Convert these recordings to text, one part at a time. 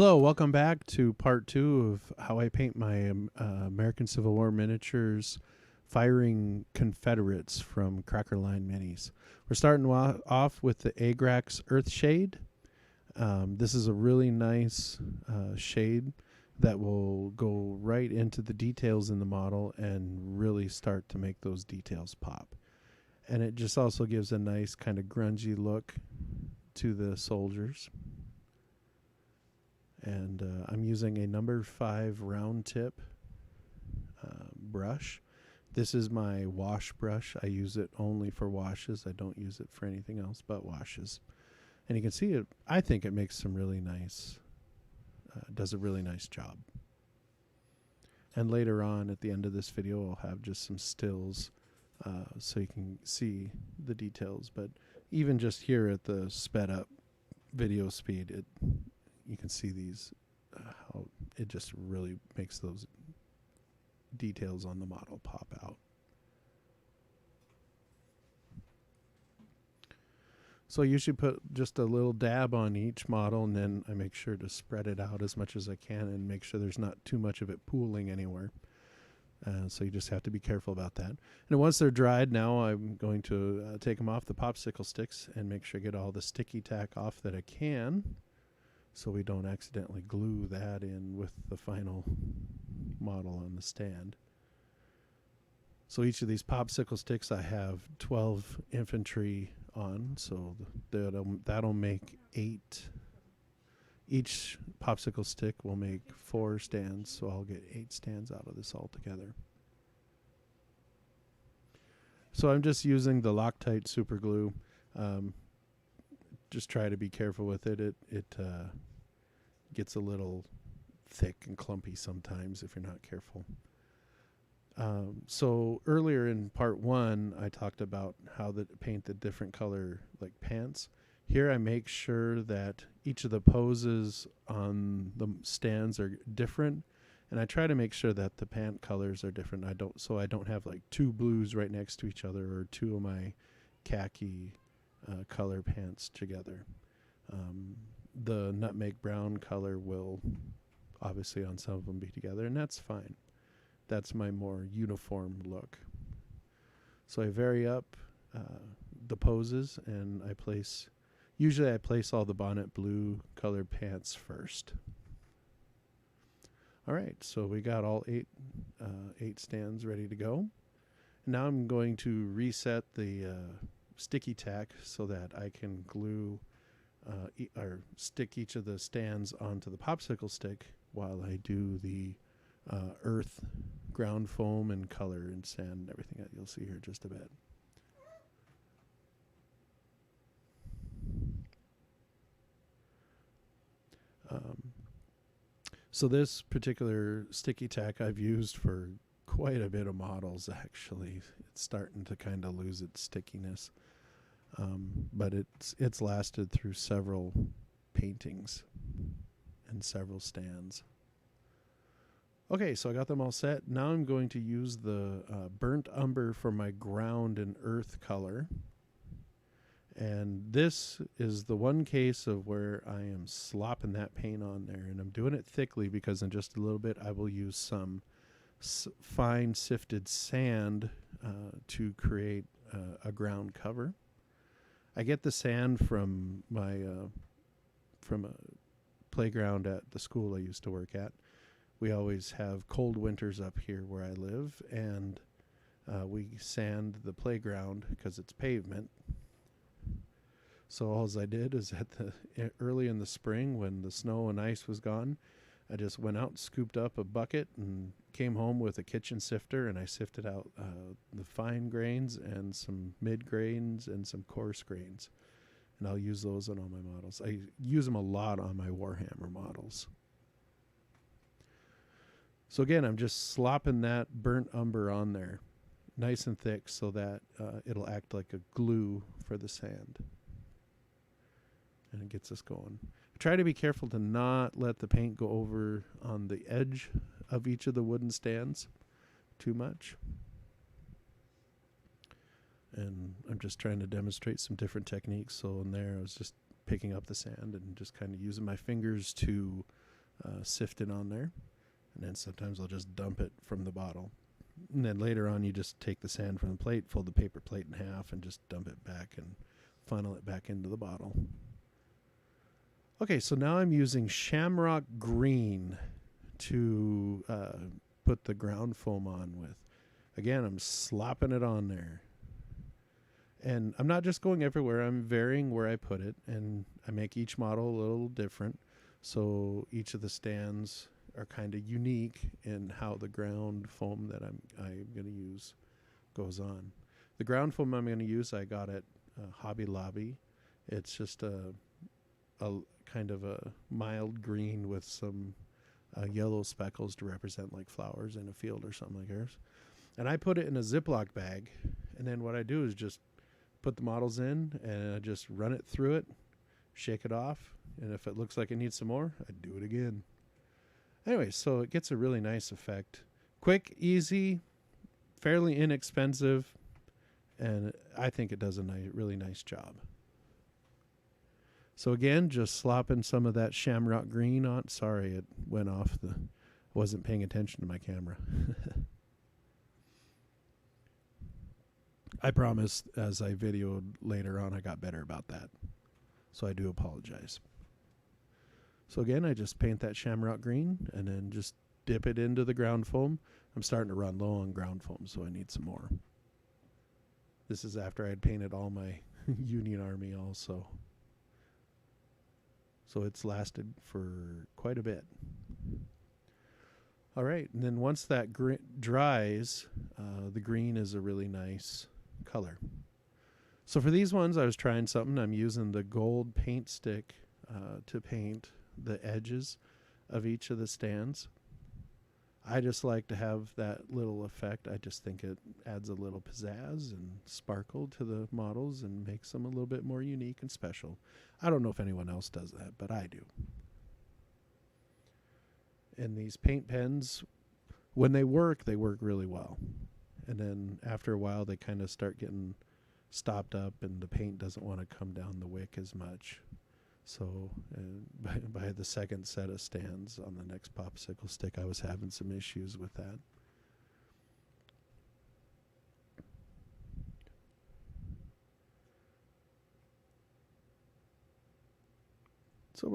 Hello, welcome back to part 2 of how I paint my American Civil War miniatures Firing Confederates from Cracker Line Minis. We're starting off with the Agrax Earth Shade. This is a really nice shade that will go right into the details in the model and really start to make those details pop. And it just also gives a nice kind of grungy look to the soldiers. And I'm using a number 5 round tip brush. This is my wash brush. I use it only for washes. I don't use it for anything else but washes. And you can see it, I think it makes some really nice, does a really nice job. And later on at the end of this video, I'll have just some stills so you can see the details. But even just here at the sped up video speed, you can see these, how it just really makes those details on the model pop out. So I usually put just a little dab on each model, and then I make sure to spread it out as much as I can and make sure there's not too much of it pooling anywhere. So you just have to be careful about that. And once they're dried, now I'm going to take them off the popsicle sticks and make sure I get all the sticky tack off that I can, so we don't accidentally glue that in with the final model on the stand. So each of these popsicle sticks I have 12 infantry on, so that'll make 8. Each popsicle stick will make 4 stands, so I'll get 8 stands out of this altogether. So I'm just using the Loctite super glue. Just try to be careful with it. It gets a little thick and clumpy sometimes if you're not careful. So earlier in part 1, I talked about how to paint the different color like pants. Here I make sure that each of the poses on the stands are different, and I try to make sure that the pant colors are different. I don't have like 2 blues right next to each other or 2 of my khaki color pants together. The nutmeg brown color will obviously on some of them be together, and that's fine. That's my more uniform look. So I vary up the poses, and usually I place all the bonnet blue colored pants first. All right, so we got all 8 stands ready to go. Now I'm going to reset the sticky tack so that I can glue or stick each of the stands onto the popsicle stick while I do the earth, ground foam, and color and sand and everything that you'll see here in just a bit. So this particular sticky tack I've used for quite a bit of models, actually. It's starting to kind of lose its stickiness. But it's lasted through several paintings and several stands. Okay, so I got them all set. Now I'm going to use the burnt umber for my ground and earth color. And this is the one case of where I am slopping that paint on there. And I'm doing it thickly because in just a little bit I will use some fine sifted sand to create a ground cover. I get the sand from my from a playground at the school I used to work at. We always have cold winters up here where I live, and we sand the playground because it's pavement. So all I did is early in the spring when the snow and ice was gone, I just went out, scooped up a bucket, and came home with a kitchen sifter, and I sifted out the fine grains and some mid grains and some coarse grains. And I'll use those on all my models. I use them a lot on my Warhammer models. So again, I'm just slopping that burnt umber on there, nice and thick, so that it'll act like a glue for the sand. And it gets us going. Try to be careful to not let the paint go over on the edge of each of the wooden stands too much. And I'm just trying to demonstrate some different techniques. So in there I was just picking up the sand and just kind of using my fingers to sifted on there. And then sometimes I'll just dump it from the bottle. And then later on, you just take the sand from the plate, fold the paper plate in half, and just dump it back and funnel it back into the bottle. Okay, so now I'm using Shamrock Green to put the ground foam on with. Again, I'm slopping it on there. And I'm not just going everywhere, I'm varying where I put it, and I make each model a little different. So each of the stands are kind of unique in how the ground foam that I'm going to use goes on. The ground foam I'm going to use, I got at Hobby Lobby. It's just a kind of a mild green with some yellow speckles to represent like flowers in a field or something like yours. And I put it in a Ziploc bag, and then what I do is just put the models in and I just run it through it, shake it off, and if it looks like it needs some more, I do it again. Anyway, so it gets a really nice effect. Quick, easy, fairly inexpensive, and I think it does a really nice job. So again, just slopping some of that Shamrock Green on. Sorry, it went off wasn't paying attention to my camera. I promise, as I videoed later on, I got better about that. So I do apologize. So again, I just paint that Shamrock Green and then just dip it into the ground foam. I'm starting to run low on ground foam, so I need some more. This is after I had painted all my Union Army also. So it's lasted for quite a bit. All right, and then once that dries, the green is a really nice color. So for these ones, I was trying something. I'm using the gold paint stick to paint the edges of each of the stands. I just like to have that little effect. I just think it adds a little pizzazz and sparkle to the models and makes them a little bit more unique and special. I don't know if anyone else does that, but I do. And these paint pens, when they work really well. And then after a while, they kind of start getting stopped up and the paint doesn't want to come down the wick as much. So by the second set of stands on the next popsicle stick, I was having some issues with that. So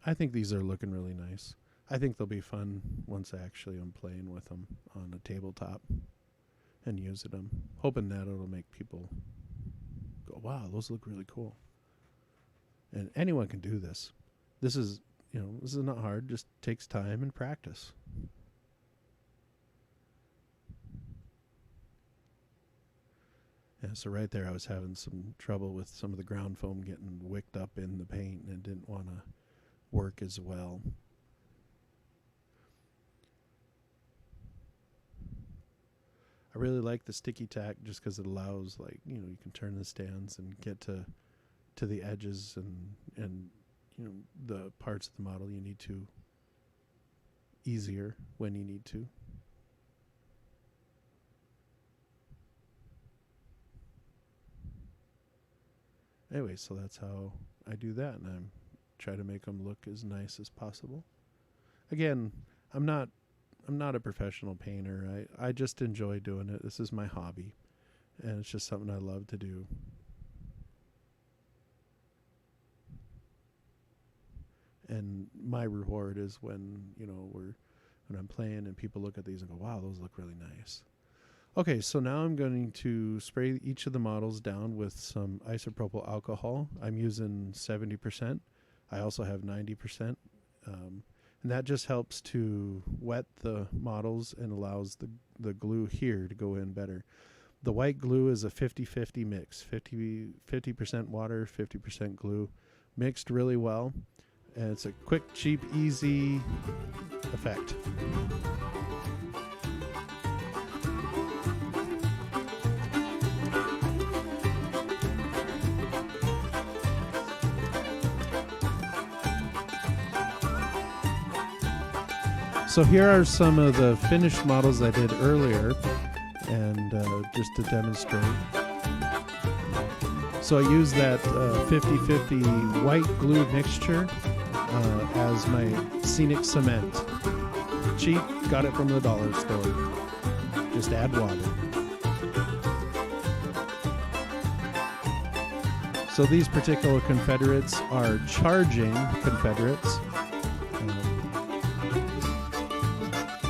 I think these are looking really nice. I think they'll be fun once I actually am playing with them on a tabletop and using them. Hoping that it'll make people go, wow, those look really cool. And anyone can do this. This is not hard, just takes time and practice. Yeah, so right there I was having some trouble with some of the ground foam getting wicked up in the paint, and it didn't want to work as well. I really like the sticky tack just because it allows, you can turn the stands and get to the edges and the parts of the model you need to easier when you need to. Anyway, so that's how I do that, and I try to make them look as nice as possible. Again, I'm not a professional painter. I just enjoy doing it. This is my hobby, and it's just something I love to do. And my reward is when I'm playing and people look at these and go, wow, those look really nice. Okay, so now I'm going to spray each of the models down with some isopropyl alcohol. I'm using 70%. I also have 90%. And that just helps to wet the models and allows the glue here to go in better. The white glue is a 50-50 mix, 50% water, 50% glue, mixed really well. And it's a quick, cheap, easy effect. So here are some of the finished models I did earlier, and just to demonstrate. So I used that 50-50 white glue mixture as my scenic cement. Cheap, got it from the dollar store. Just add water. So these particular Confederates are charging Confederates,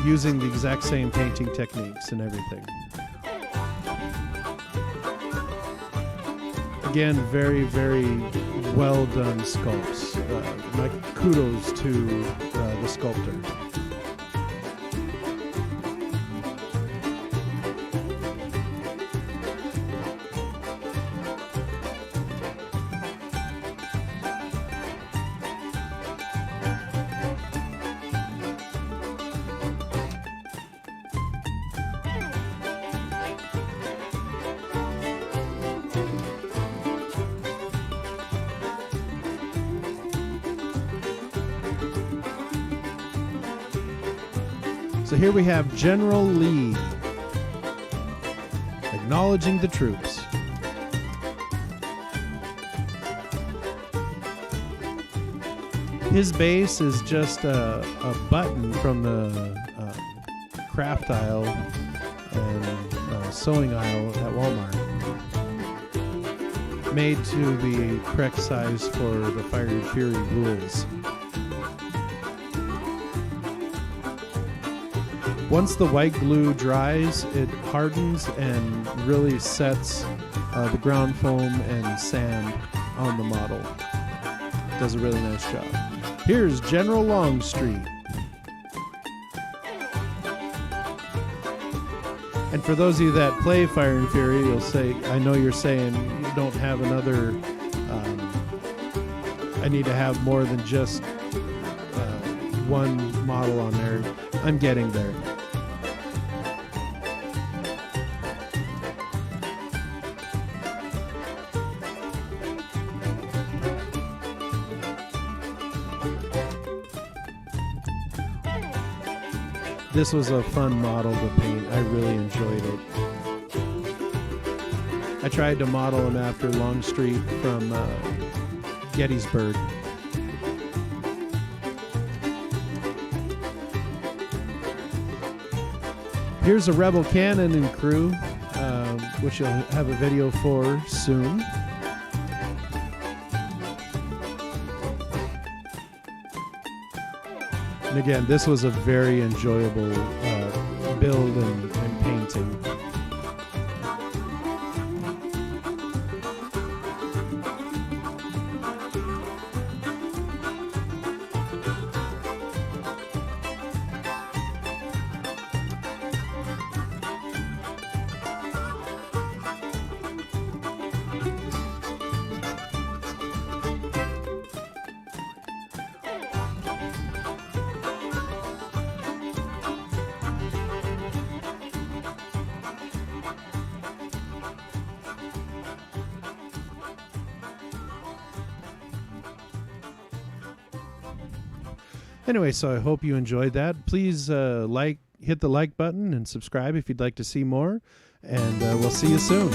using the exact same painting techniques and everything. Again, very, very well done sculpts. My kudos to the sculptor. So here we have General Lee acknowledging the troops. His base is just a button from the craft aisle and sewing aisle at Walmart, made to the correct size for the Firing Fury rules. Once the white glue dries, it hardens and really sets the ground foam and sand on the model. Does a really nice job. Here's General Longstreet. And for those of you that play Fire and Fury, you'll say, I know you're saying you don't have another, I need to have more than just one model on there. I'm getting there. This was a fun model to paint. I really enjoyed it. I tried to model him after Longstreet from Gettysburg. Here's a Rebel cannon and crew, which you'll have a video for soon. And again, this was a very enjoyable build and painting. Anyway, so I hope you enjoyed that. Please hit the like button and subscribe if you'd like to see more. And we'll see you soon.